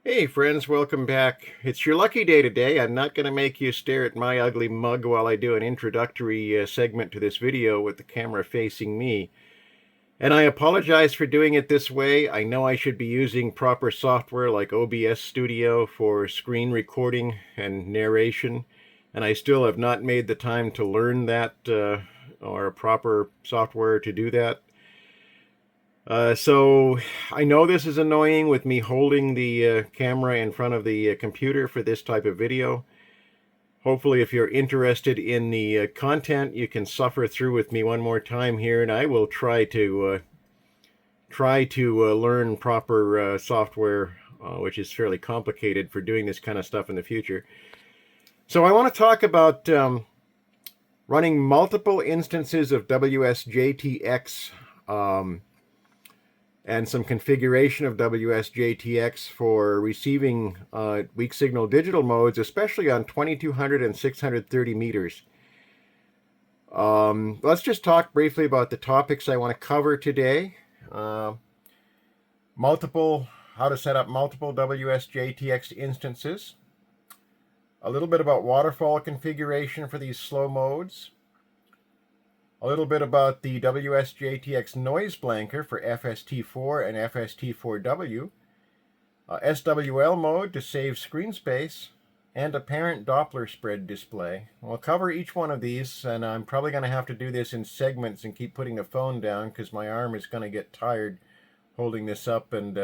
Hey friends, welcome back. It's your lucky day today. I'm not going to make you stare at my ugly mug while I do an introductory segment to this video with the camera facing me. And I apologize for doing it this way. I know I should be using proper software like OBS Studio for screen recording and narration, and I still have not made the time to learn that or proper software to do that. So I know this is annoying with me holding the camera in front of the computer for this type of video. Hopefully, if you're interested in the content, you can suffer through with me one more time here, and I will try to learn proper software, which is fairly complicated for doing this kind of stuff in the future. So I want to talk about running multiple instances of WSJT-X and some configuration of WSJT-X for receiving weak signal digital modes, especially on 2200 and 630 meters. Let's just talk briefly about the topics I want to cover today. How to set up multiple WSJT-X instances. A little bit about waterfall configuration for these slow modes. A little bit about the WSJT-X noise blanker for FST4 and FST4W, SWL mode to save screen space, and a parent Doppler spread display. We'll cover each one of these, and I'm probably going to have to do this in segments and keep putting the phone down because my arm is going to get tired holding this up and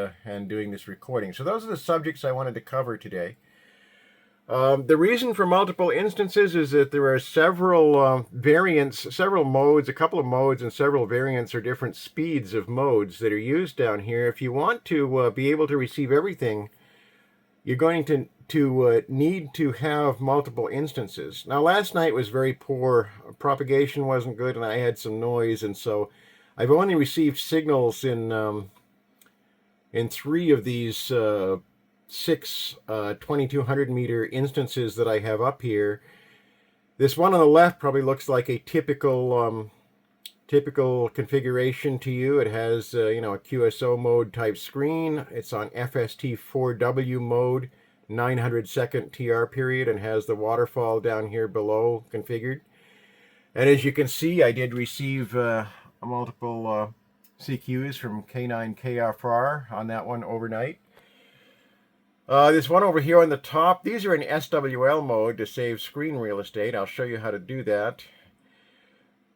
doing this recording. So those are the subjects I wanted to cover today. The reason for multiple instances is that there are several variants, several modes, a couple of modes and several variants or different speeds of modes that are used down here. If you want to be able to receive everything, you're going to need to have multiple instances. Now, last night was very poor. Propagation wasn't good, and I had some noise, and so I've only received signals in three of these six 2200 meter instances that I have up here. This one on the left probably looks like a typical configuration to you. It has a QSO mode type screen. It's on FST4W mode, 900 second TR period, and has the waterfall down here below configured. And as you can see, I did receive multiple CQs from K9KFR on that one overnight. This one over here on the top, these are in SWL mode to save screen real estate. I'll show you how to do that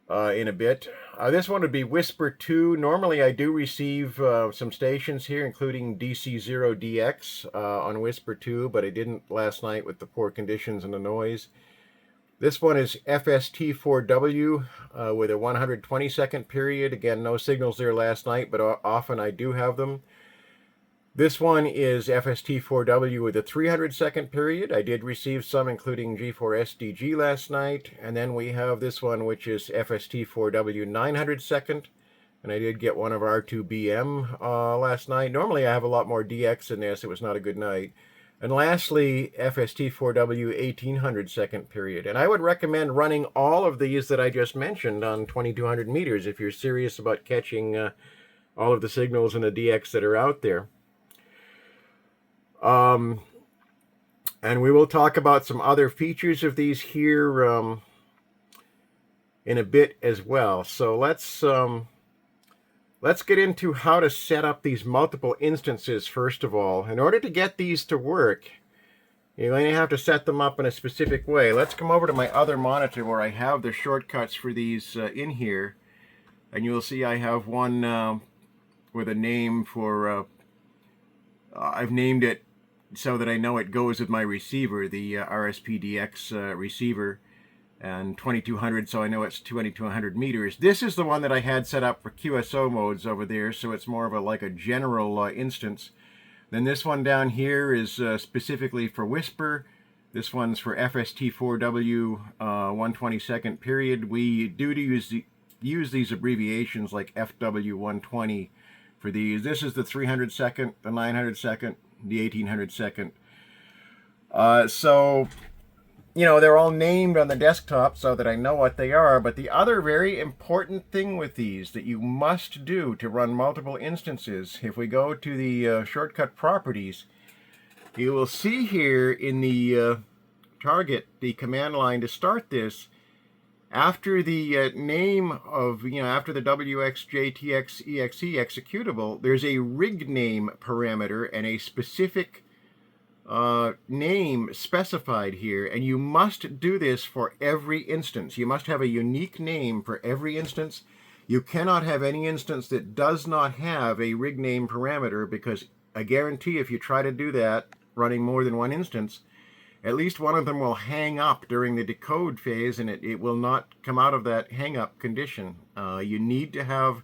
in a bit. This one would be Whisper 2. Normally I do receive some stations here, including DC0DX on Whisper 2, but I didn't last night with the poor conditions and the noise. This one is FST4W with a 120 second period. Again, no signals there last night, but often I do have them. This one is FST4W with a 300 second period. I did receive some, including G4SDG last night. And then we have this one, which is FST4W 900 second. And I did get one of R2BM last night. Normally I have a lot more DX in this. It was not a good night. And lastly, FST4W 1800 second period. And I would recommend running all of these that I just mentioned on 2200 meters if you're serious about catching all of the signals in the DX that are out there. And we will talk about some other features of these here in a bit as well. So let's get into how to set up these multiple instances first of all. In order to get these to work, you're going to have to set them up in a specific way. Let's come over to my other monitor where I have the shortcuts for these in here. And you'll see I have one with a name for, I've named it so that I know it goes with my receiver, the RSPDX receiver, and 2200, so I know it's 2200 meters. This is the one that I had set up for QSO modes over there, so it's more of like a general instance. Then this one down here is specifically for Whisper. This one's for FST4W 120 second period. We do use these abbreviations like FW120 for these. This is the 300 second, the 900 second, the 1800 second. So, they're all named on the desktop so that I know what they are. But the other very important thing with these that you must do to run multiple instances, if we go to the shortcut properties, You will see here in the target, the command line to start this, after the name of, after the WSJT-X EXE executable, there's a rig name parameter and a specific name specified here, and you must do this for every instance. You must have a unique name for every instance. You cannot have any instance that does not have a rig name parameter, because I guarantee if you try to do that running more than one instance, at least one of them will hang up during the decode phase, and it will not come out of that hang up condition. You need to have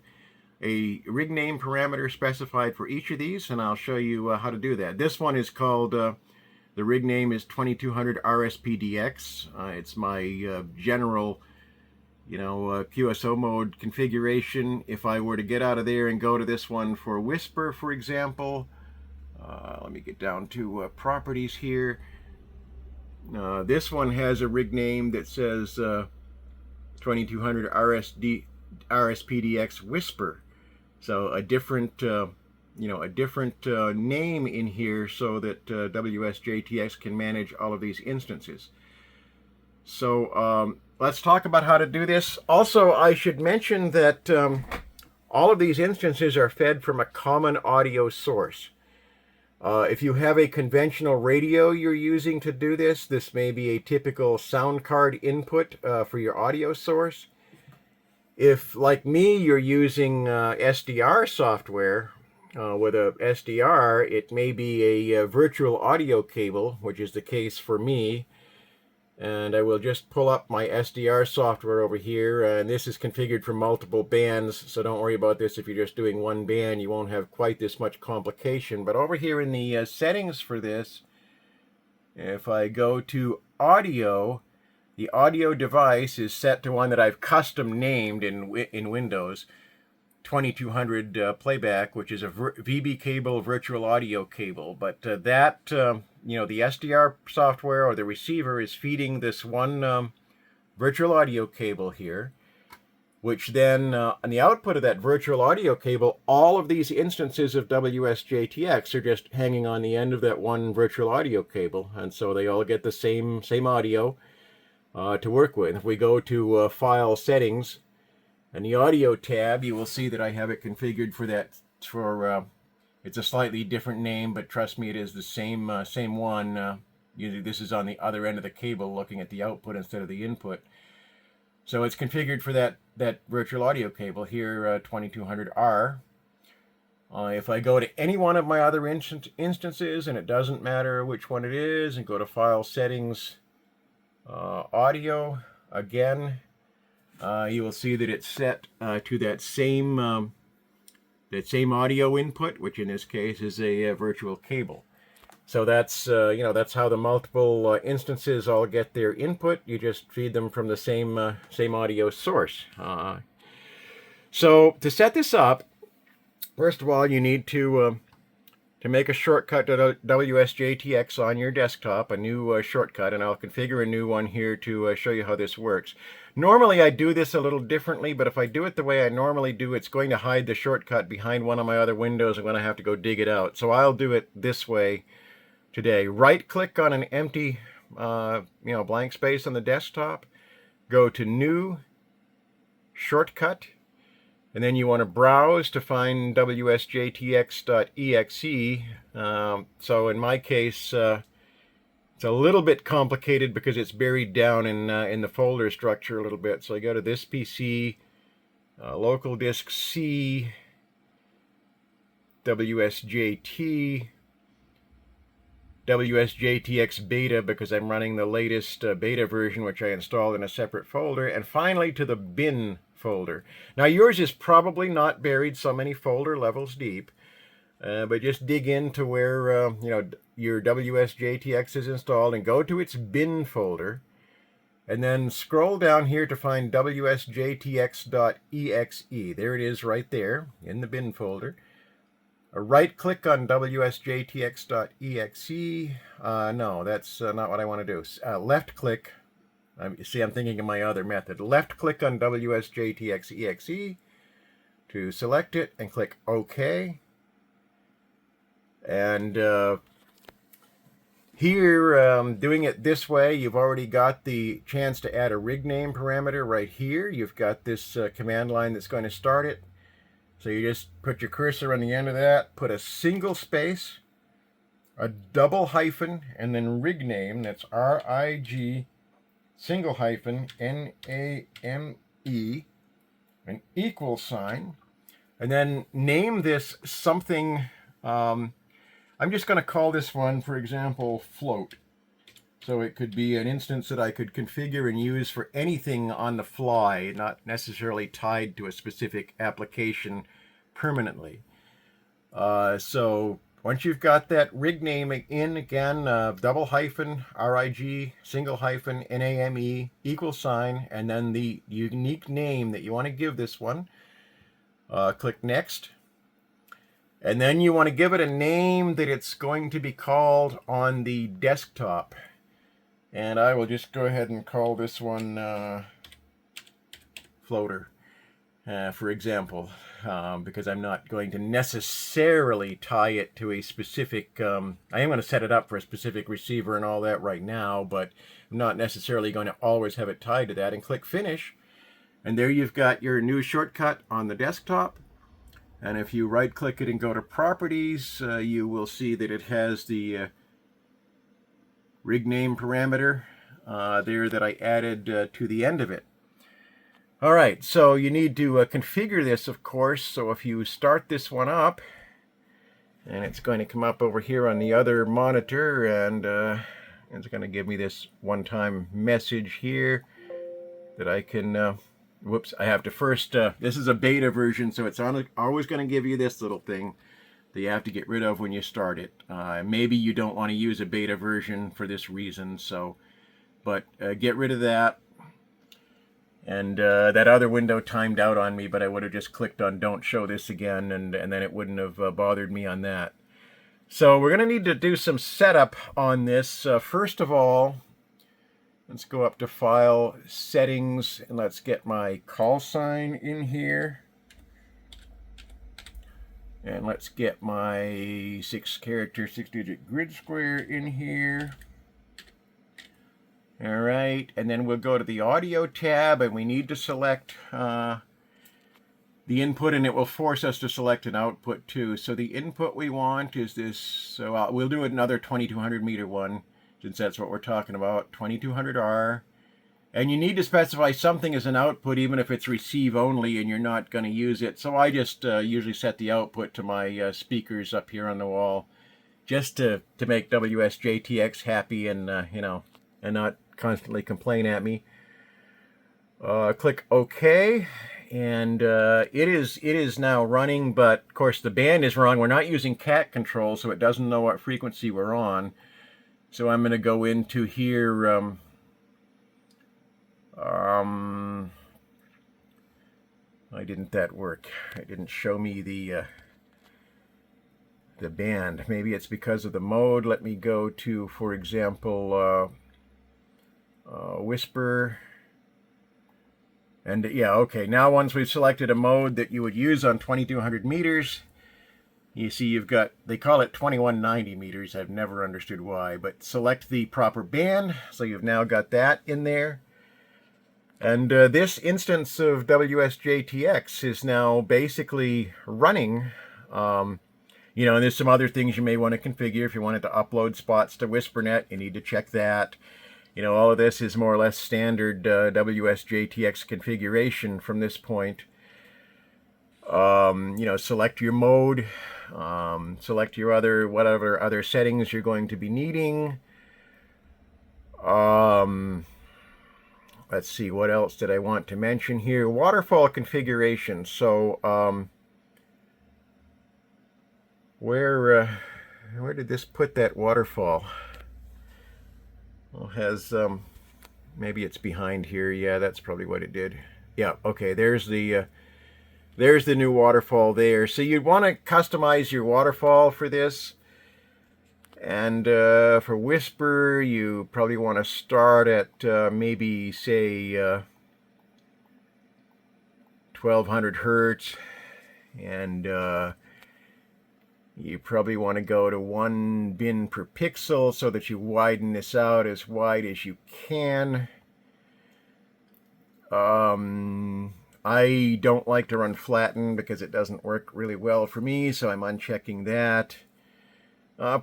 a rig name parameter specified for each of these, and I'll show you how to do that. This one is called, the rig name is 2200 RSPDX. It's my general, QSO mode configuration. If I were to get out of there and go to this one for Whisper, for example, let me get down to properties here. This one has a rig name that says 2200 RSPDX Whisper. So a different, name in here so that WSJT-X can manage all of these instances. So let's talk about how to do this. Also, I should mention that all of these instances are fed from a common audio source. If you have a conventional radio you're using to do this, this may be a typical sound card input for your audio source. If, like me, you're using SDR software with a SDR, it may be a virtual audio cable, which is the case for me. And I will just pull up my SDR software over here, and this is configured for multiple bands, so don't worry about this. If you're just doing one band, you won't have quite this much complication. But over here in the settings for this, if I go to audio, the audio device is set to one that I've custom named in Windows, 2200 playback, which is a VB cable virtual audio cable. But the SDR software or the receiver is feeding this one virtual audio cable here, which then on the output of that virtual audio cable, all of these instances of WSJT-X are just hanging on the end of that one virtual audio cable, and so they all get the same audio to work with. If we go to File Settings and the Audio tab, you will see that I have it configured for that. It's a slightly different name, but trust me, it is the same one. Usually this is on the other end of the cable, looking at the output instead of the input. So it's configured for that virtual audio cable here, 2200R. If I go to any one of my other instances, and it doesn't matter which one it is, and go to File Settings, Audio again, you will see that it's set to that same audio input, which in this case is a virtual cable. So that's that's how the multiple instances all get their input. You just feed them from the same audio source. So to set this up, first of all, you need to make a shortcut to WSJT-X on your desktop, a new shortcut, and I'll configure a new one here to show you how this works. Normally I do this a little differently, but if I do it the way I normally do, it's going to hide the shortcut behind one of my other windows. I'm going to have to go dig it out. So I'll do it this way today. Right-click on an empty, blank space on the desktop. Go to New, Shortcut, and then you want to browse to find WSJT-X.exe. So in my case, it's a little bit complicated because it's buried down in the folder structure a little bit. So I go to this PC, local disk C, WSJT, WSJT-X beta, because I'm running the latest beta version, which I installed in a separate folder, and finally to the bin folder. Now yours is probably not buried so many folder levels deep, but just dig into where your WSJT-X is installed and go to its bin folder, and then scroll down here to find WSJT-X.exe. There it is right there in the bin folder. Right-click on WSJT-X.exe. No, that's not what I want to do. Left-click. You see, I'm thinking of my other method. Left-click on WSJT-X.exe to select it and click OK. And Here, doing it this way, you've already got the chance to add a rig name parameter right here. You've got this command line that's going to start it. So you just put your cursor on the end of that, put a single space, a double hyphen, and then rig name, that's R-I-G, single hyphen, N-A-M-E, an equal sign, and then name this something. I'm just going to call this one, for example, float. So it could be an instance that I could configure and use for anything on the fly, not necessarily tied to a specific application permanently. So once you've got that rig name in, again, double hyphen, R-I-G, single hyphen, N-A-M-E, equal sign, and then the unique name that you want to give this one, click Next. And then you want to give it a name that it's going to be called on the desktop. And I will just go ahead and call this one Floater, for example, because I'm not going to necessarily tie it to a specific, I am going to set it up for a specific receiver and all that right now, but I'm not necessarily going to always have it tied to that. And click Finish. And there you've got your new shortcut on the desktop. And if you right-click it and go to Properties, you will see that it has the rig name parameter there that I added to the end of it. All right, so you need to configure this, of course. So if you start this one up, and it's going to come up over here on the other monitor, and it's going to give me this one-time message here that I can... whoops, I have to first, this is a beta version, so it's always going to give you this little thing that you have to get rid of when you start it. Maybe you don't want to use a beta version for this reason, so, but get rid of that. And that other window timed out on me, but I would have just clicked on Don't Show This Again, and then it wouldn't have bothered me on that. So we're going to need to do some setup on this. First of all, let's go up to File, Settings, and let's get my call sign in here. And let's get my 6-character, 6-digit grid square in here. All right, and then we'll go to the Audio tab, and we need to select the input, and it will force us to select an output too. So the input we want is this, so we'll do another 2200 meter one, since that's what we're talking about, 2200R. And you need to specify something as an output, even if it's receive only and you're not going to use it. So I just usually set the output to my speakers up here on the wall, just to make WSJT-X happy and, you know, and not constantly complain at me. Click OK. And it is now running, but of course the band is wrong. We're not using cat control, so it doesn't know what frequency we're on. So I'm going to go into here, why didn't that work? It didn't show me the band. Maybe it's because of the mode. Let me go to, for example, Whisper. And yeah, okay, now once we've selected a mode that you would use on 2200 meters, you see you've got, they call it 2190 meters. I've never understood why, but select the proper band. So you've now got that in there. And this instance of WSJT-X is now basically running. You know, and there's some other things you may want to configure. If you wanted to upload spots to WhisperNet, you need to check that. You know, all of this is more or less standard WSJT-X configuration from this point. You know, select your mode, select your whatever other settings you're going to be needing. Let's see, what else did I want to mention here? Waterfall configuration. So, where did this put that waterfall? Well, has maybe it's behind here. Yeah, that's probably what it did. Yeah, okay. There's the new waterfall there. So you'd want to customize your waterfall for this. And for Whisper, you probably want to start at maybe, say, 1200 hertz. And You probably want to go to 1 bin per pixel so that you widen this out as wide as you can. I don't like to run flatten because it doesn't work really well for me, so I'm unchecking that.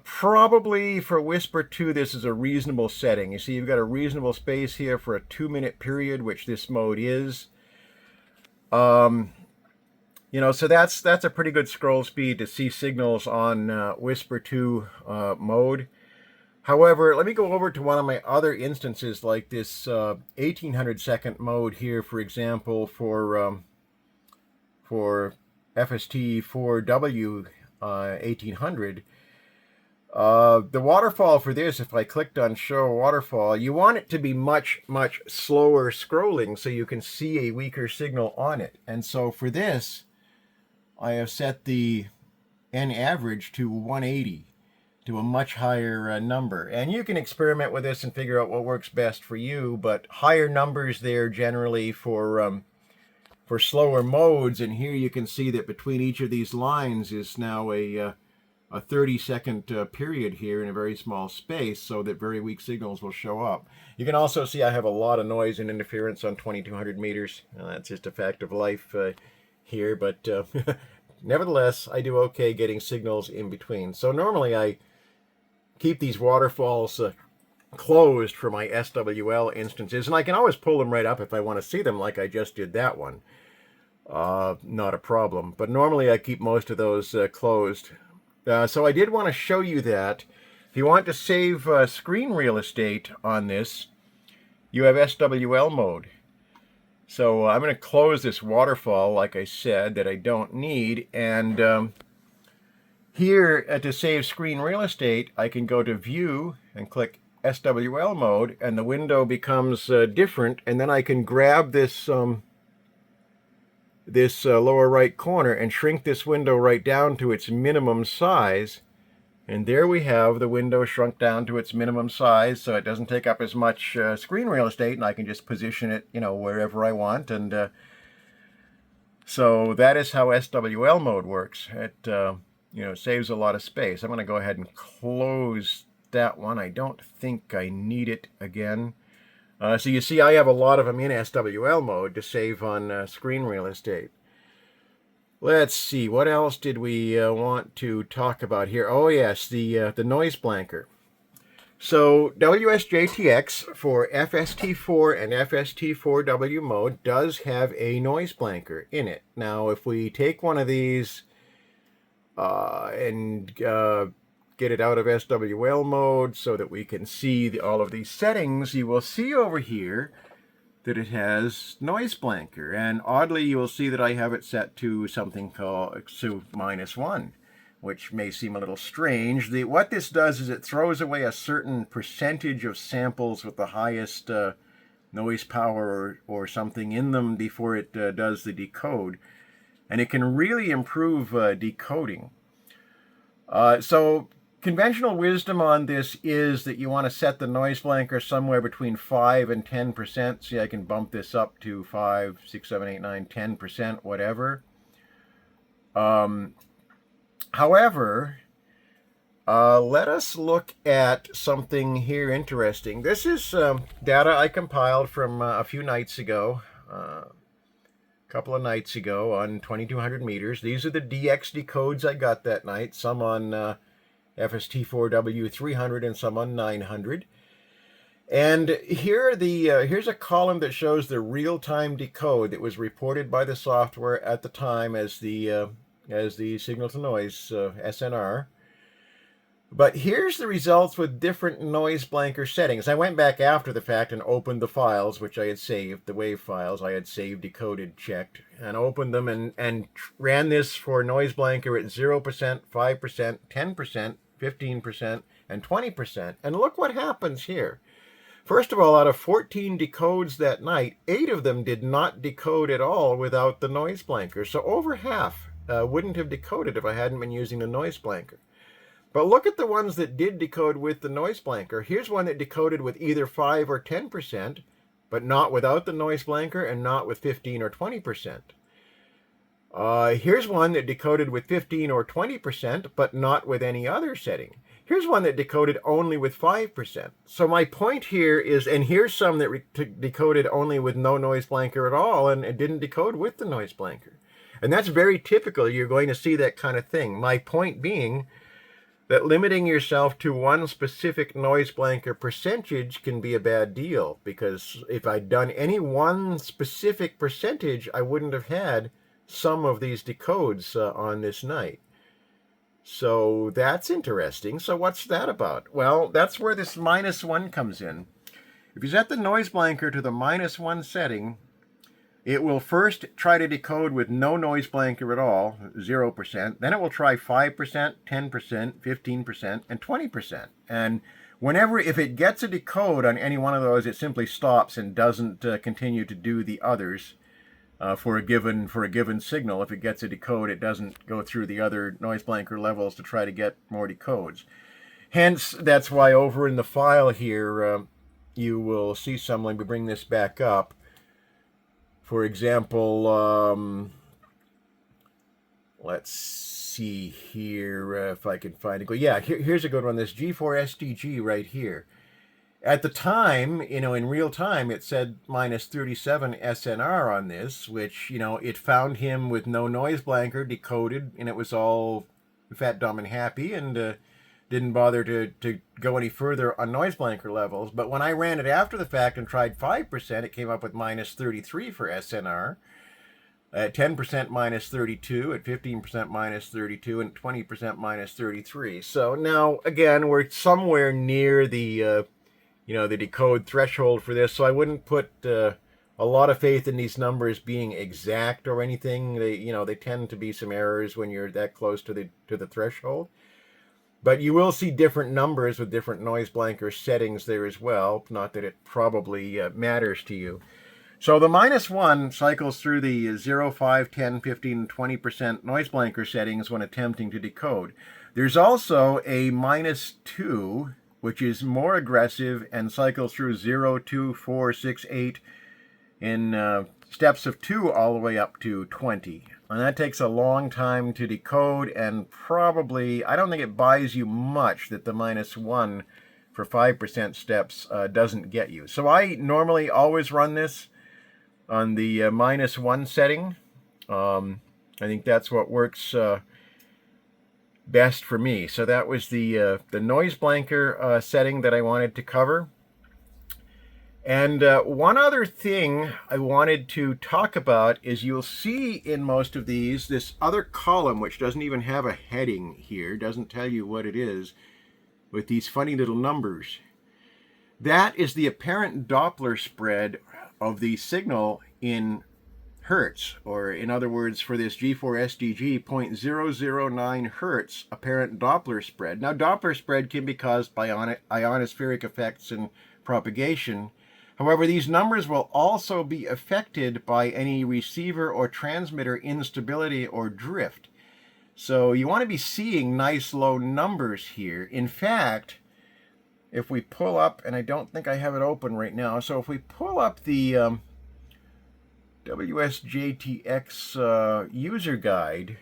Probably for Whisper 2, this is a reasonable setting. You see, you've got a reasonable space here for a 2-minute period, which this mode is. You know, so that's a pretty good scroll speed to see signals on Whisper 2 mode. However, let me go over to one of my other instances, like this 1800 second mode here, for example, for FST4W 1800. The waterfall for this, if I clicked on show waterfall, you want it to be much, much slower scrolling so you can see a weaker signal on it. And so for this, I have set the N average to 180, to a much higher number. And you can experiment with this and figure out what works best for you, but higher numbers there generally for slower modes. And here you can see that between each of these lines is now a 30-second period here in a very small space, so that very weak signals will show up. You can also see I have a lot of noise and interference on 2200 meters. That's just a fact of life here, but nevertheless, I do okay getting signals in between. So normally I keep these waterfalls closed for my SWL instances, and I can always pull them right up if I want to see them, like I just did that one. Not a problem. But normally I keep most of those closed. So I did want to show you that. If you want to save screen real estate on this, you have SWL mode. So I'm going to close this waterfall, like I said, that I don't need. And here, to save screen real estate, I can go to View and click SWL mode, and the window becomes different. And then I can grab this lower right corner and shrink this window right down to its minimum size. And there we have the window shrunk down to its minimum size, so it doesn't take up as much screen real estate, and I can just position it, you know, wherever I want. And so that is how SWL mode works. It you know, saves a lot of space. I'm going to go ahead and close that one. I don't think I need it again. So you see, I have a lot of them in SWL mode to save on screen real estate. Let's see, what else did we want to talk about here? Oh yes, the noise blanker. So WSJT-X for FST4 and FST4W mode does have a noise blanker in it. Now, if we take one of these and get it out of SWL mode so that we can see all of these settings, you will see over here that it has noise blanker, and oddly you will see that I have it set to something called -1, which may seem a little strange. What this does is it throws away a certain percentage of samples with the highest noise power or something in them before it does the decode, and it can really improve decoding. So conventional wisdom on this is that you want to set the noise blanker somewhere between 5 and 10%. See, I can bump this up to 5, 6, 7, 8, 9, 10%, whatever. However, let us look at something here interesting. This is data I compiled from a few nights ago, a couple of nights ago on 2200 meters. These are the DX decodes I got that night, some on FST4W 300 and some on 900. And here here's a column that shows the real-time decode that was reported by the software at the time as the signal-to-noise SNR. But here's the results with different noise blanker settings. I went back after the fact and opened the files, which I had saved, the WAV files I had saved, decoded, checked, and opened them and ran this for noise blanker at 0%, 5%, 10%, 15%, and 20%. And look what happens here. First of all, out of 14 decodes that night, 8 of them did not decode at all without the noise blanker. So over half wouldn't have decoded if I hadn't been using the noise blanker. But look at the ones that did decode with the noise blanker. Here's one that decoded with either 5 or 10%, but not without the noise blanker and not with 15 or 20%. Here's one that decoded with 15 or 20%, but not with any other setting. Here's one that decoded only with 5%. So my point here is, and here's some that decoded only with no noise blanker at all, and it didn't decode with the noise blanker. And that's very typical. You're going to see that kind of thing. My point being that limiting yourself to one specific noise blanker percentage can be a bad deal, because if I'd done any one specific percentage, I wouldn't have had some of these decodes on this night. So that's interesting. So what's that about? Well, that's where this -1 comes in. If you set the noise blanker to the -1 setting, it will first try to decode with no noise blanker at all, 0%. Then it will try 5%, 10%, 15%, and 20%. And if it gets a decode on any one of those, it simply stops and doesn't continue to do the others. For a given signal. If it gets a decode, it doesn't go through the other noise blanker levels to try to get more decodes. Hence, that's why over in the file here, you will see some. Let me bring this back up. For example, let's see here if I can find it. Yeah, here's a good one. This G4SDG right here. At the time, in real time, it said -37 SNR on this, which, it found him with no noise blanker, decoded, and it was all fat, dumb, and happy, and didn't bother to go any further on noise blanker levels. But when I ran it after the fact and tried 5%, it came up with -33 for SNR. At 10% -32, at 15% -32, and 20% -33. So now, again, we're somewhere near the the decode threshold for this, so I wouldn't put a lot of faith in these numbers being exact or anything. They tend to be some errors when you're that close to the threshold. But you will see different numbers with different noise blanker settings there as well. Not that it probably matters to you. So the -1 cycles through the 0, 5, 10, 15, 20% noise blanker settings when attempting to decode. There's also a -2, which is more aggressive and cycles through 0, 2, 4, 6, 8 in steps of 2 all the way up to 20. And that takes a long time to decode, and probably, I don't think it buys you much that the -1 for 5% steps doesn't get you. So I normally always run this on the -1 setting. I think that's what works best for me. So that was the noise blanker setting that I wanted to cover. And one other thing I wanted to talk about is you'll see in most of these this other column, which doesn't even have a heading here, doesn't tell you what it is, with these funny little numbers. That is the apparent Doppler spread of the signal in hertz, or in other words, for this G4SDG, 0.009 hertz apparent Doppler spread. Now, Doppler spread can be caused by ionospheric effects and propagation. However, these numbers will also be affected by any receiver or transmitter instability or drift. So you want to be seeing nice low numbers here. In fact, if we pull up, and I don't think I have it open right now, so if we pull up the WSJT-X user guide,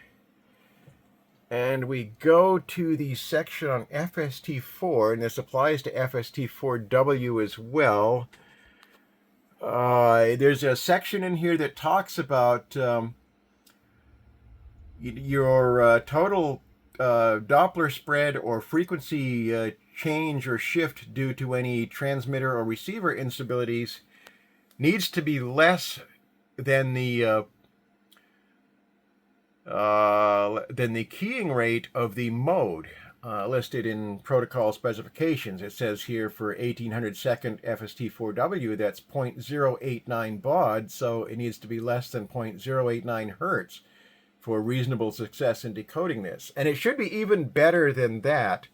and we go to the section on FST4, and this applies to FST4W as well. There's a section in here that talks about your total Doppler spread or frequency change or shift due to any transmitter or receiver instabilities needs to be less than the keying rate of the mode listed in protocol specifications. It says here for 1800 second FST4W, that's 0.089 baud, so it needs to be less than 0.089 hertz for reasonable success in decoding this. And it should be even better than that.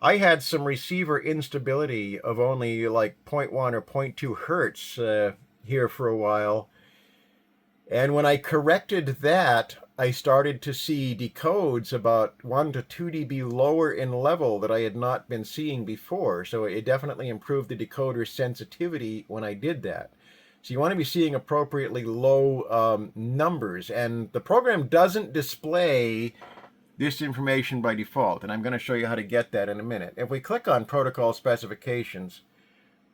I had some receiver instability of only like 0.1 or 0.2 hertz here for a while. And when I corrected that, I started to see decodes about 1 to 2 dB lower in level that I had not been seeing before. So it definitely improved the decoder's sensitivity when I did that. So you want to be seeing appropriately low numbers. And the program doesn't display this information by default. And I'm going to show you how to get that in a minute. If we click on protocol specifications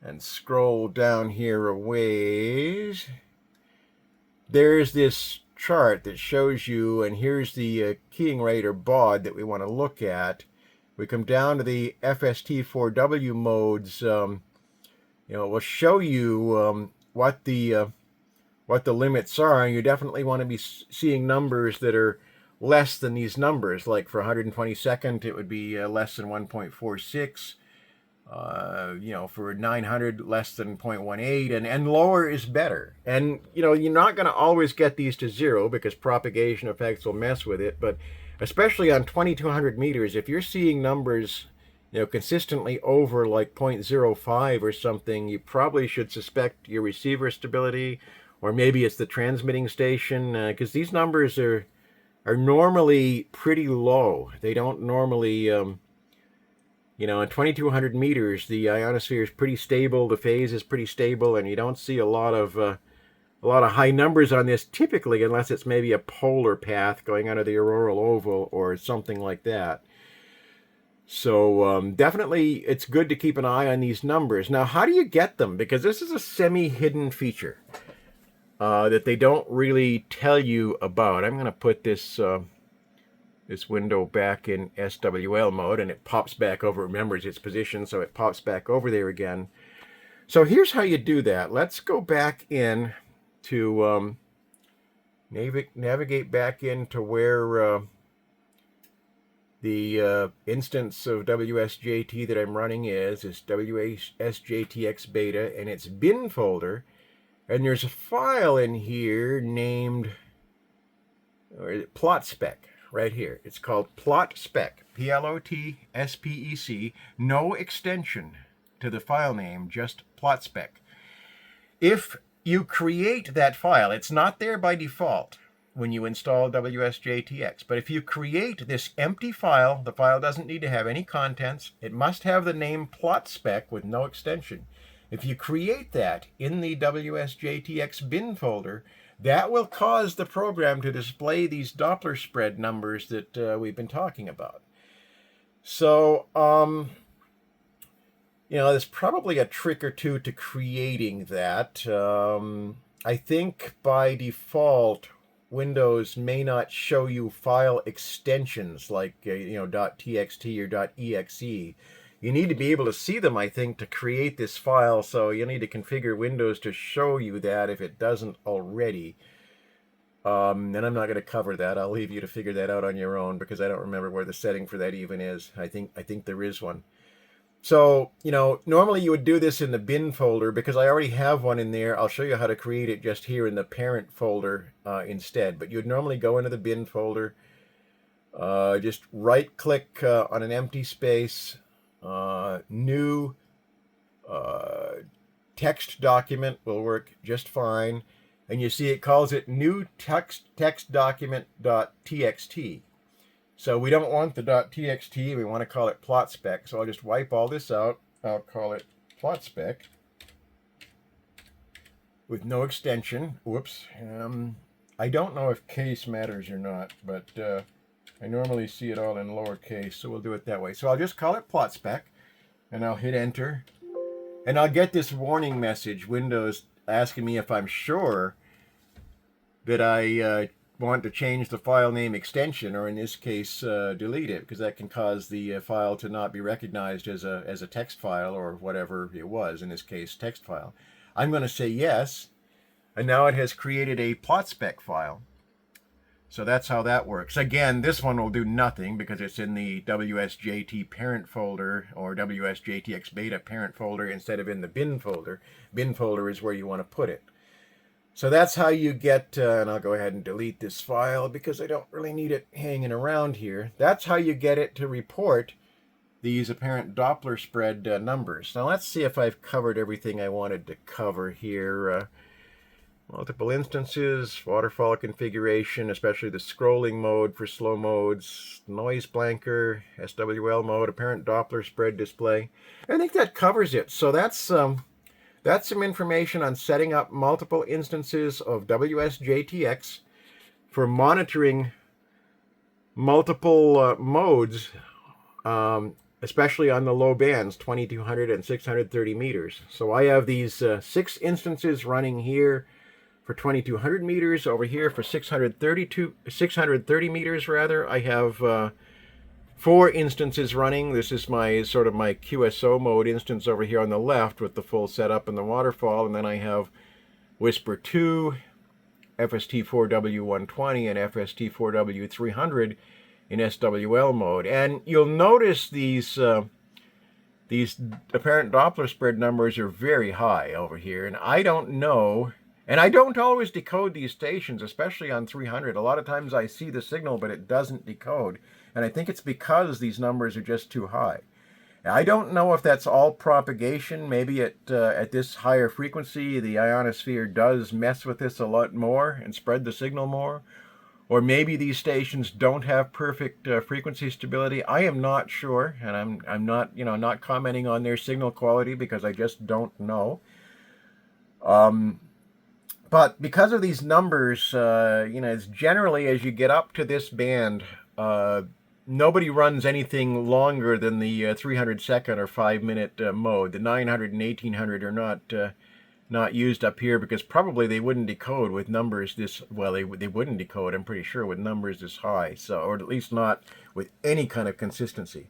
and scroll down here a ways, there's this chart that shows you, and here's the keying rate or baud that we want to look at. We come down to the FST4W modes. We'll show you what the limits are, and you definitely want to be seeing numbers that are less than these numbers. Like for 122nd, it would be less than 1.46. For 900, less than 0.18, and lower is better. And you're not going to always get these to 0 because propagation effects will mess with it. But especially on 2200 meters, if you're seeing numbers consistently over like 0.05 or something, you probably should suspect your receiver stability, or maybe it's the transmitting station, because these numbers are normally pretty low. They don't normally at 2200 meters, the ionosphere is pretty stable, the phase is pretty stable, and you don't see a lot of high numbers on this typically, unless it's maybe a polar path going out of the auroral oval or something like that. So definitely it's good to keep an eye on these numbers. Now, how do you get them? Because this is a semi-hidden feature that they don't really tell you about. I'm going to put this window back in SWL mode, and it pops back over, remembers its position, so it pops back over there again. So here's how you do that. Let's go back in to navigate back into where the instance of WSJT that I'm running is WSJT-X beta, and its bin folder, and there's a file in here named plot spec. Right here. It's called plot spec, PLOTSPEC, no extension to the file name, just plot spec. If you create that file, it's not there by default when you install WSJT-X, but if you create this empty file, the file doesn't need to have any contents. It must have the name plot spec with no extension. If you create that in the WSJT-X bin folder, that will cause the program to display these Doppler spread numbers that we've been talking about. So, there's probably a trick or two to creating that. I think by default, Windows may not show you file extensions like, .txt or .exe. You need to be able to see them, I think, to create this file, so you need to configure Windows to show you that if it doesn't already. And I'm not going to cover that. I'll leave you to figure that out on your own, because I don't remember where the setting for that even is. I think there is one. So, normally you would do this in the bin folder, because I already have one in there. I'll show you how to create it just here in the parent folder instead. But you'd normally go into the bin folder, just right-click on an empty space, new text document will work just fine, and you see it calls it new text document.txt. So we don't want the .txt, we want to call it plot spec. So I'll just wipe all this out. I'll call it plot spec with no extension. Whoops. I don't know if case matters or not, but I normally see it all in lowercase, so we'll do it that way. So I'll just call it plot spec, and I'll hit enter, and I'll get this warning message, Windows asking me if I'm sure that I want to change the file name extension, or in this case, delete it, because that can cause the file to not be recognized as a text file, or whatever it was, in this case, text file. I'm going to say yes, and now it has created a plot spec file. So that's how that works. Again, this one will do nothing because it's in the WSJT parent folder, or WSJT-X beta parent folder, instead of in the bin folder. Bin folder is where you want to put it. So that's how you get, and I'll go ahead and delete this file because I don't really need it hanging around here. That's how you get it to report these apparent Doppler spread numbers. Now let's see if I've covered everything I wanted to cover here. Multiple instances, waterfall configuration, especially the scrolling mode for slow modes, noise blanker, SWL mode, apparent Doppler spread display. I think that covers it. So that's That's some information on setting up multiple instances of WSJT-X for monitoring multiple modes, especially on the low bands, 2200 and 630 meters. So I have these 6 instances running here for 2200 meters, over here for 630 meters rather. I have 4 instances running. This is my sort of my QSO mode instance over here on the left with the full setup and the waterfall, and then I have Whisper 2, FST4W 120, and FST4W 300 in SWL mode. And you'll notice these apparent Doppler spread numbers are very high over here, and I don't know. And I don't always decode these stations, especially on 300. A lot of times I see the signal, but it doesn't decode. And I think it's because these numbers are just too high. I don't know if that's all propagation. Maybe at this higher frequency, the ionosphere does mess with this a lot more and spread the signal more. Or maybe these stations don't have perfect frequency stability. I am not sure, and I'm not not commenting on their signal quality because I just don't know. But because of these numbers, it's generally as you get up to this band, nobody runs anything longer than the 300-second or 5-minute mode. The 900 and 1800 are not used up here because probably they wouldn't decode with numbers this, well, they wouldn't decode, I'm pretty sure, with numbers this high, so, or at least not with any kind of consistency.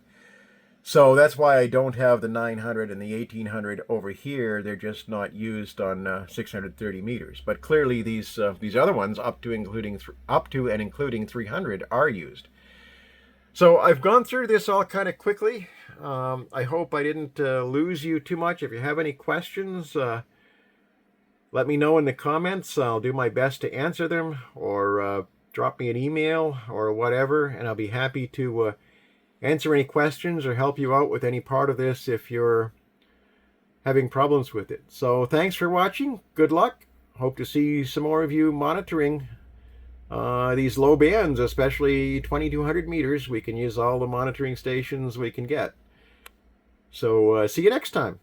So that's why I don't have the 900 and the 1800 over here. They're just not used on 630 meters. But clearly these other ones up to and including 300 are used. So I've gone through this all kind of quickly. I hope I didn't lose you too much. If you have any questions, let me know in the comments. I'll do my best to answer them, or drop me an email or whatever, and I'll be happy to answer any questions or help you out with any part of this if you're having problems with it. So thanks for watching. Good luck. Hope to see some more of you monitoring these low bands, especially 2200 meters. We can use all the monitoring stations we can get. So see you next time.